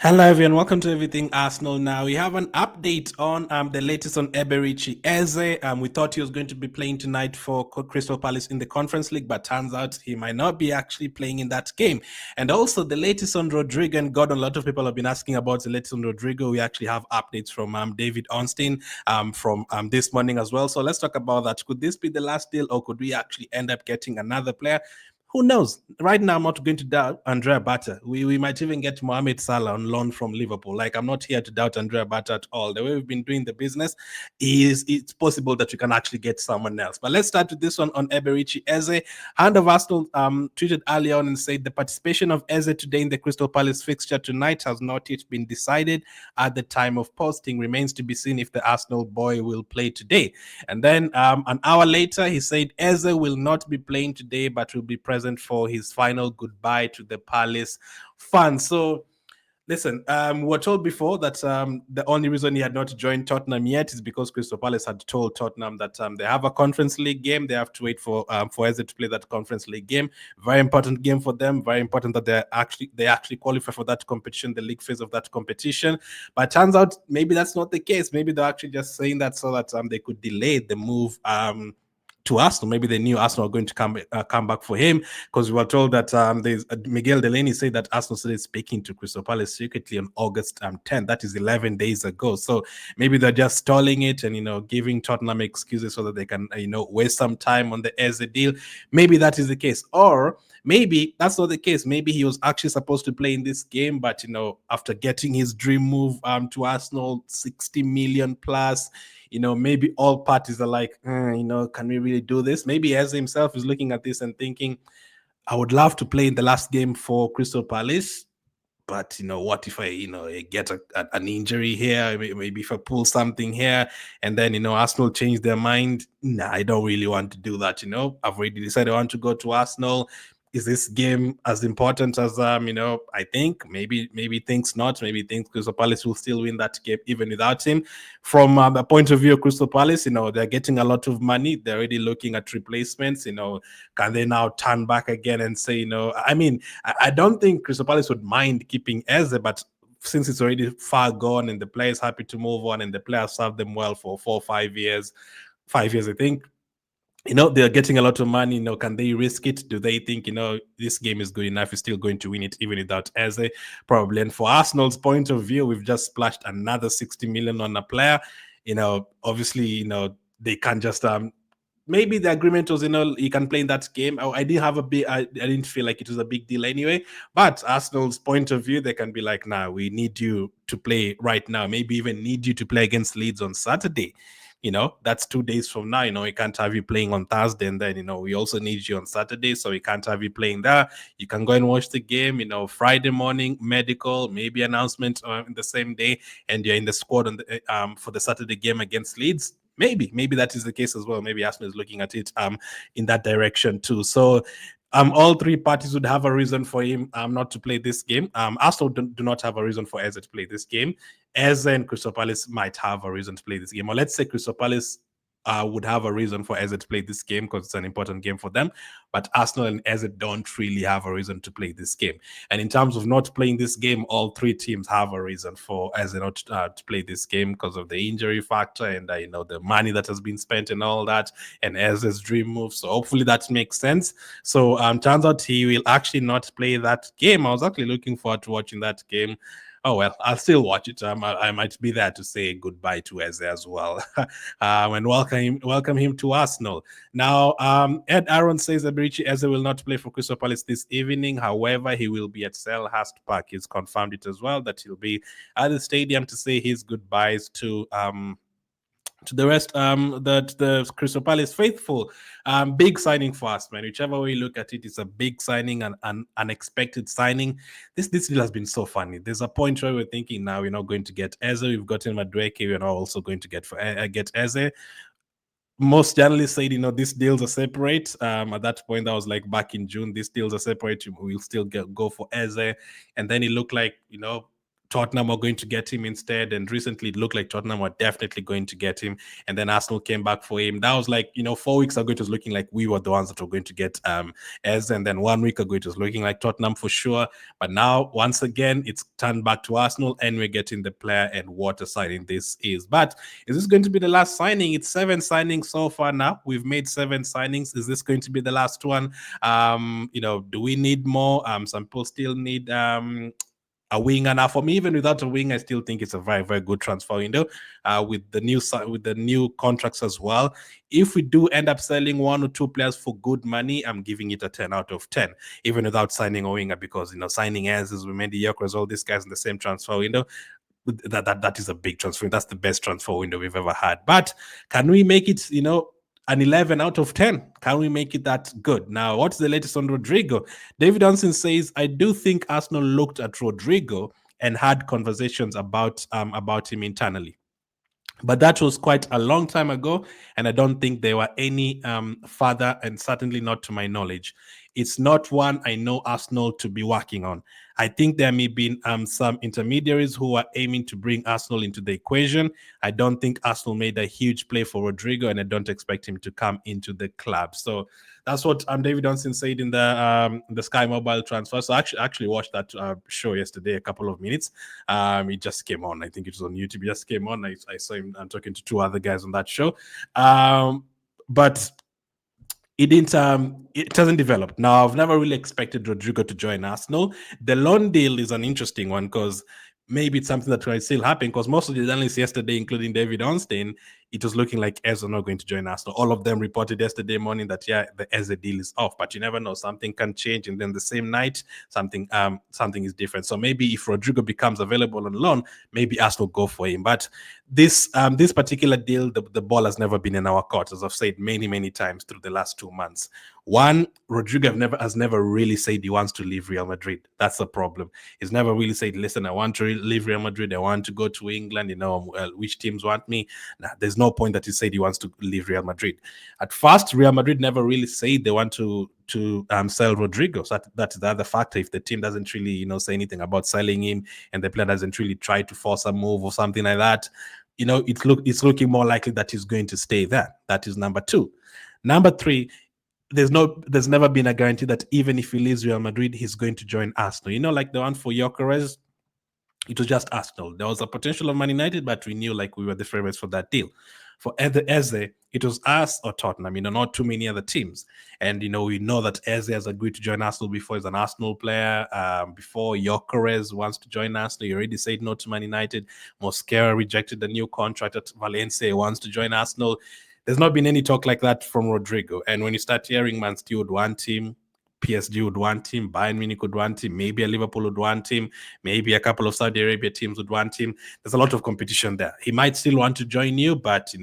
Hello everyone, welcome to Everything Arsenal. Now we have an update on the latest on Eberechi Eze. We thought he was going to be playing tonight for Crystal Palace in the Conference League, but turns out he might not be actually playing in that game. And also the latest on Rodrigo, and God, a lot of people have been asking about the latest on Rodrigo. We actually have updates from David Ornstein from this morning as well. So let's talk about that. Could this be the last deal, or could we actually end up getting another player? Who knows? Right now, I'm not going to doubt Andrea Bata. We might even get Mohamed Salah on loan from Liverpool. Like, I'm not here to doubt Andrea Bata at all. The way we've been doing the business it's possible that we can actually get someone else. But let's start with this one on Eberechi Eze. Hand of Arsenal tweeted earlier on and said the participation of Eze today in the Crystal Palace fixture tonight has not yet been decided at the time of posting. Remains to be seen if the Arsenal boy will play today. And then an hour later, he said Eze will not be playing today, but will be present for his final goodbye to the Palace fans. So listen, we were told before that the only reason he had not joined Tottenham yet is because Crystal Palace had told Tottenham that they have a Conference League game. They have to wait for Eze to play that Conference League game. Very important game for them. Very important that they actually qualify for that competition, the league phase of that competition. But it turns out maybe that's not the case. Maybe they're actually just saying that so that they could delay the move to Arsenal. Maybe they knew Arsenal were going to come back for him, because we were told that there's Miguel Delaney said that Arsenal started speaking to Crystal Palace secretly on August 10th. That is 11 days ago. So maybe they're just stalling it and giving Tottenham excuses so that they can waste some time on the Eze deal. Maybe that is the case, or maybe that's not the case. Maybe he was actually supposed to play in this game, but after getting his dream move to Arsenal, 60 million plus, maybe all parties are like, can we really do this? Maybe Eze himself is looking at this and thinking, I would love to play in the last game for Crystal Palace, but what if I get an injury here? Maybe if I pull something here, and then Arsenal change their mind. Nah, I don't really want to do that. I've already decided I want to go to Arsenal. Is this game as important as I think? Maybe thinks not. Maybe thinks Crystal Palace will still win that game even without him. From a point of view of Crystal Palace, they're getting a lot of money. They're already looking at replacements. Can they now turn back again and say, I mean, I don't think Crystal Palace would mind keeping Eze, but since it's already far gone and the player is happy to move on and the player served them well for 4 or 5 years, 5 years, I think, they're getting a lot of money. Can they risk it? Do they think, this game is good enough? Is still going to win it even without Eze? Probably. And for Arsenal's point of view, we've just splashed another 60 million on a player. Obviously, they can't just maybe the agreement was, he can play in that game. I didn't have a big, I didn't feel like it was a big deal anyway. But Arsenal's point of view, they can be like, nah, we need you to play right now. Maybe even need you to play against Leeds on Saturday. That's 2 days from now. We can't have you playing on Thursday, and then we also need you on Saturday, so we can't have you playing there. You can go and watch the game. Friday morning, medical, maybe announcement in the same day, and you're in the squad on the for the Saturday game against Leeds. Maybe that is the case as well. Maybe Arsenal is looking at it in that direction too. So all three parties would have a reason for him not to play this game. Arsenal do not have a reason for Eze to play this game. Eze and Crystal Palace might have a reason to play this game. Or let's say Crystal Palace would have a reason for Eze to play this game because it's an important game for them. But Arsenal and Eze don't really have a reason to play this game. And in terms of not playing this game, all three teams have a reason for Eze not to play this game because of the injury factor and the money that has been spent and all that, and Eze's dream move. So hopefully that makes sense. So turns out he will actually not play that game. I was actually looking forward to watching that game. Oh well, I'll still watch it. I might be there to say goodbye to Eze as well, and welcome him to Arsenal. Now, Ed Aaron says Eberechi Eze will not play for Crystal Palace this evening. However, he will be at Selhurst Park. He's confirmed it as well that he'll be at the stadium to say his goodbyes to the rest, the Crystal Palace faithful. Big signing for us, man. Whichever way you look at it, it's a big signing and an unexpected signing. This deal has been so funny. There's a point where we're thinking now we're not going to get Eze. We've gotten Madueke. We're not also going to get Eze. Most journalists said, these deals are separate. At that point, that was like back in June. These deals are separate. We'll still go for Eze, and then it looked like Tottenham are going to get him instead. And recently it looked like Tottenham were definitely going to get him. And then Arsenal came back for him. That was like, 4 weeks ago, it was looking like we were the ones that were going to get Eze. And then 1 week ago, it was looking like Tottenham for sure. But now, once again, it's turned back to Arsenal and we're getting the player, and what a signing this is. But is this going to be the last signing? It's 7 signings so far now. We've made 7 signings. Is this going to be the last one? Do we need more? Some people still need a winger. Now, for me, even without a wing, I still think it's a very, very good transfer window. With the new contracts as well. If we do end up selling 1 or 2 players for good money, I'm giving it a 10 out of 10, even without signing a winger, because signing Eze, we made the Yokers, all these guys in the same transfer window. That is a big transfer. That's the best transfer window we've ever had. But can we make it, an 11 out of 10? Can we make it that good? Now, what's the latest on Rodrigo? David Johnson says, I do think Arsenal looked at Rodrigo and had conversations about him internally. But that was quite a long time ago, and I don't think there were any further, and certainly not to my knowledge. It's not one I know Arsenal to be working on. I think there may be some intermediaries who are aiming to bring Arsenal into the equation. I don't think Arsenal made a huge play for Rodrigo, and I don't expect him to come into the club. So that's what David Johnson said in the Sky Mobile transfer. So I actually watched that show yesterday, a couple of minutes. It just came on. I think it was on YouTube. It just came on. I saw him talking to 2 other guys on that show. But it didn't. It hasn't developed. Now, I've never really expected Rodrygo to join Arsenal. The loan deal is an interesting one, because maybe it's something that might still happen, because most of the analysts yesterday, including David Ornstein, it was looking like Eze not going to join Arsenal. All of them reported yesterday morning that, yeah, the Eze deal is off, but you never know. Something can change, and then the same night, something is different. So maybe if Rodrygo becomes available on loan, maybe Arsenal go for him. But this particular deal, the ball has never been in our court, as I've said many, many times through the last 2 months. One, Rodrygo has never really said he wants to leave Real Madrid. That's the problem. He's never really said, listen, I want to leave Real Madrid. I want to go to England. Which teams want me? Nah, there's no point that he said he wants to leave Real Madrid. At first, Real Madrid never really said they want to sell Rodrygo. So that's the other factor. If the team doesn't really, say anything about selling him, and the player doesn't really try to force a move or something like that, it's looking more likely that he's going to stay there. That is number 2. Number 3, there's never been a guarantee that even if he leaves Real Madrid, he's going to join Arsenal. Like the one for Gyökeres, it was just Arsenal. There was a potential of Man United, but we knew like we were the favorites for that deal. For Eze, it was us or Tottenham, not too many other teams. And, we know that Eze has agreed to join Arsenal before. He's an Arsenal player. Before Gyökeres wants to join Arsenal, he already said no to Man United. Mosquera rejected the new contract at Valencia. He wants to join Arsenal. There's not been any talk like that from Rodrigo. And when you start hearing Man City would want him, PSG would want him, Bayern Munich would want him, maybe a Liverpool would want him, maybe a couple of Saudi Arabia teams would want him. There's a lot of competition there. He might still want to join you, but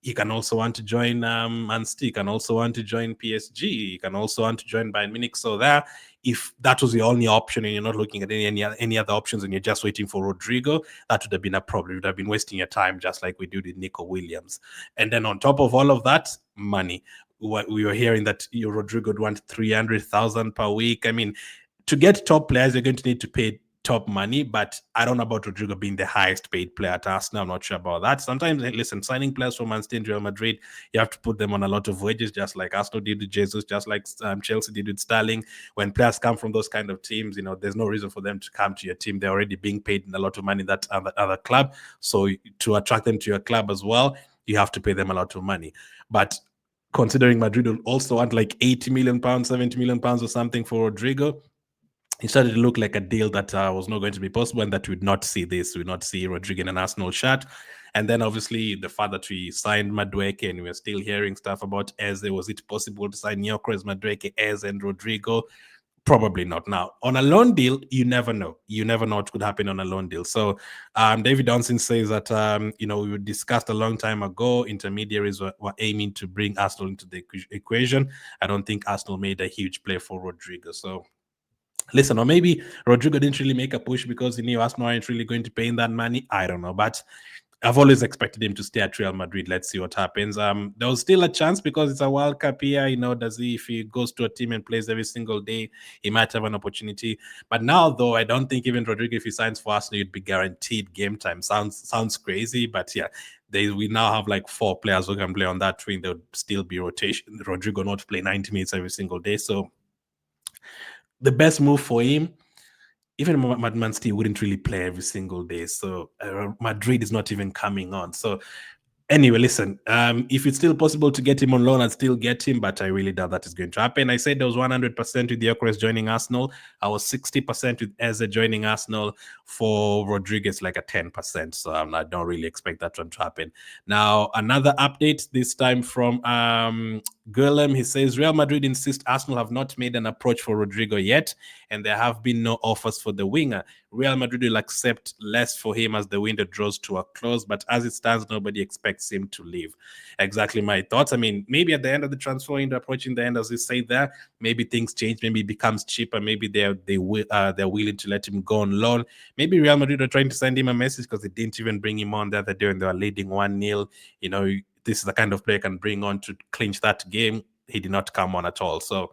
he can also want to join Man City, he can also want to join PSG, he can also want to join Bayern Munich. So there, if that was the only option and you're not looking at any other options and you're just waiting for Rodrigo, that would have been a problem. You would have been wasting your time, just like we did with Nico Williams. And then on top of all of that, money. We were hearing that Rodrigo would want 300,000 per week. I mean, to get top players, you're going to need to pay top money, but I don't know about Rodrigo being the highest paid player at Arsenal. I'm not sure about that. Sometimes, listen, signing players from Man City and Real Madrid, you have to put them on a lot of wages, just like Arsenal did with Jesus, just like Chelsea did with Sterling. When players come from those kind of teams, there's no reason for them to come to your team. They're already being paid a lot of money that other club. So to attract them to your club as well, you have to pay them a lot of money. But considering Madrid will also want like 80 million pounds, 70 million pounds or something for Rodrigo, it started to look like a deal that was not going to be possible, and that we would not see this. We would not see Rodrigo in an Arsenal shirt. And then obviously the fact that we signed Madueke, and we're still hearing stuff about Eze. Was it possible to sign Gyökeres, Madueke, Eze, and Rodrigo? Probably not. Now, on a loan deal, you never know. You never know what could happen on a loan deal. So David Johnson says that, we discussed a long time ago, intermediaries were aiming to bring Arsenal into the equation. I don't think Arsenal made a huge play for Rodrigo. So listen, or maybe Rodrigo didn't really make a push because he knew Arsenal aren't really going to pay him that money. I don't know. But I've always expected him to stay at Real Madrid. Let's see what happens. There was still a chance because it's a World Cup here. Does he, if he goes to a team and plays every single day, he might have an opportunity. But now, though, I don't think even Rodrigo, if he signs for Arsenal, you'd be guaranteed game time. Sounds crazy, but yeah, we now have like 4 players who can play on that wing. There would still be rotation. Rodrigo not play 90 minutes every single day. So the best move for him, even Man City wouldn't really play every single day. So Madrid is not even coming on. So anyway, listen, if it's still possible to get him on loan, I'd still get him, but I really doubt that is going to happen. I said there was 100% with Gyökeres joining Arsenal. I was 60% with Eze joining Arsenal. For Rodriguez, like a 10%. So I don't really expect that one to happen. Now, another update, this time from Guillem. He says, Real Madrid insist Arsenal have not made an approach for Rodrigo yet, and there have been no offers for the winger. Real Madrid will accept less for him as the window draws to a close, but as it stands, nobody expects him to leave. Exactly my thoughts. I mean, maybe at the end of the transfer window, approaching the end, as you say there, maybe things change. Maybe it becomes cheaper. Maybe they're willing to let him go on loan. Maybe Real Madrid are trying to send him a message because they didn't even bring him on the other day when they were leading 1-0. This is the kind of player can bring on to clinch that game. He did not come on at all. So,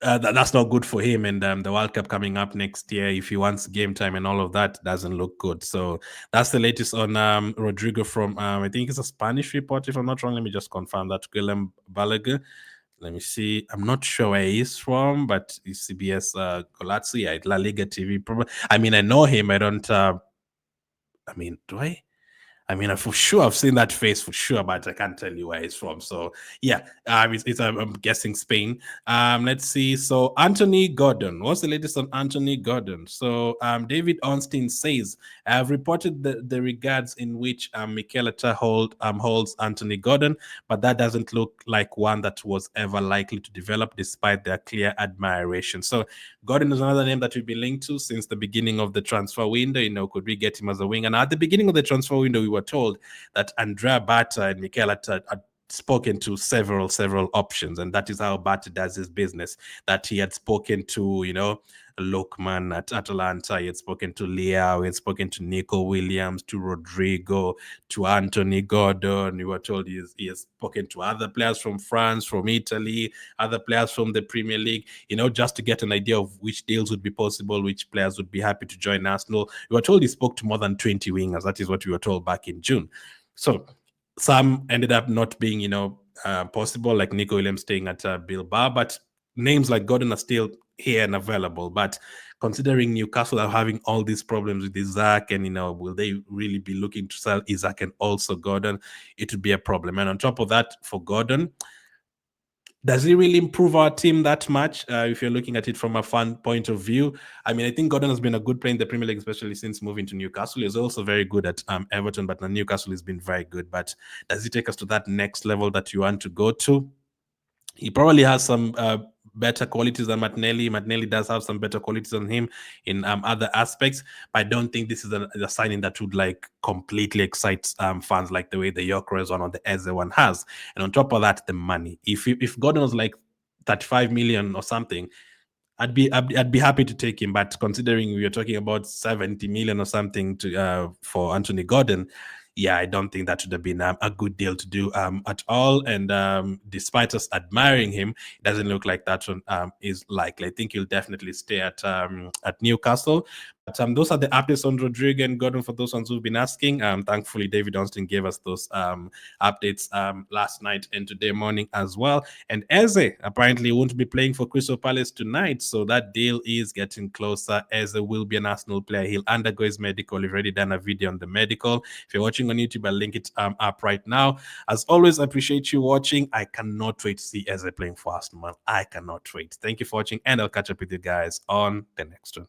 that's not good for him. And the World Cup coming up next year, if he wants game time and all of that, doesn't look good. So that's the latest on Rodrigo from, I think it's a Spanish report, if I'm not wrong. Let me just confirm that. Guillem Balaguer. Let me see. I'm not sure where he's from, but it's CBS Golazzi at La Liga TV. I mean, I know him. I don't. Do I? I mean, for sure, I've seen that face for sure, but I can't tell you where he's from. So, yeah, I'm guessing Spain. Let's see. So, Anthony Gordon. What's the latest on Anthony Gordon? So, David Ornstein says, I have reported the regards in which Mikel Arteta holds Anthony Gordon, but that doesn't look like one that was ever likely to develop despite their clear admiration. So, Gordon is another name that we've been linked to since the beginning of the transfer window. Could we get him as a winger? Now, at the beginning of the transfer window, we were told that Andrea Bata and Mikel Arteta had spoken to several options, and that is how Bata does his business. That he had spoken to, Lokman at Atalanta, he had spoken to Leao, he had spoken to Nico Williams, to Rodrigo, to Anthony Gordon. We were told he has spoken to other players from France, from Italy, other players from the Premier League, just to get an idea of which deals would be possible, which players would be happy to join Arsenal. We were told he spoke to more than 20 wingers. That is what we were told back in June. So some ended up not being, possible, like Nico Williams staying at Bilbao, but names like Gordon are still here and available. But considering Newcastle are having all these problems with Isaac, and will they really be looking to sell Isaac and also Gordon? It would be a problem. And on top of that, for Gordon, does he really improve our team that much? If you're looking at it from a fan point of view, I mean, I think Gordon has been a good player in the Premier League, especially since moving to Newcastle. He's also very good at Everton, but Newcastle has been very good. But does he take us to that next level that you want to go to? He probably has some better qualities than Martinelli. Martinelli does have some better qualities than him in other aspects, but I don't think this is a signing that would like completely excite fans like the way the Gyökeres one or the Eze one has. And on top of that, the money. If Gordon was like 35 million or something, I'd be happy to take him. But considering we are talking about 70 million or something for Anthony Gordon, yeah, I don't think that would have been a good deal to do at all. And despite us admiring him, it doesn't look like that one is likely. I think he'll definitely stay at Newcastle. But those are the updates on Rodrigo and Gordon for those ones who've been asking. Thankfully, David Ornstein gave us those updates last night and today morning as well. And Eze apparently won't be playing for Crystal Palace tonight, so that deal is getting closer. Eze will be an Arsenal player. He'll undergo his medical. We've already done a video on the medical. If you're watching on YouTube, I'll link it up right now. As always, I appreciate you watching. I cannot wait to see Eze playing for Arsenal. I cannot wait. Thank you for watching, and I'll catch up with you guys on the next one.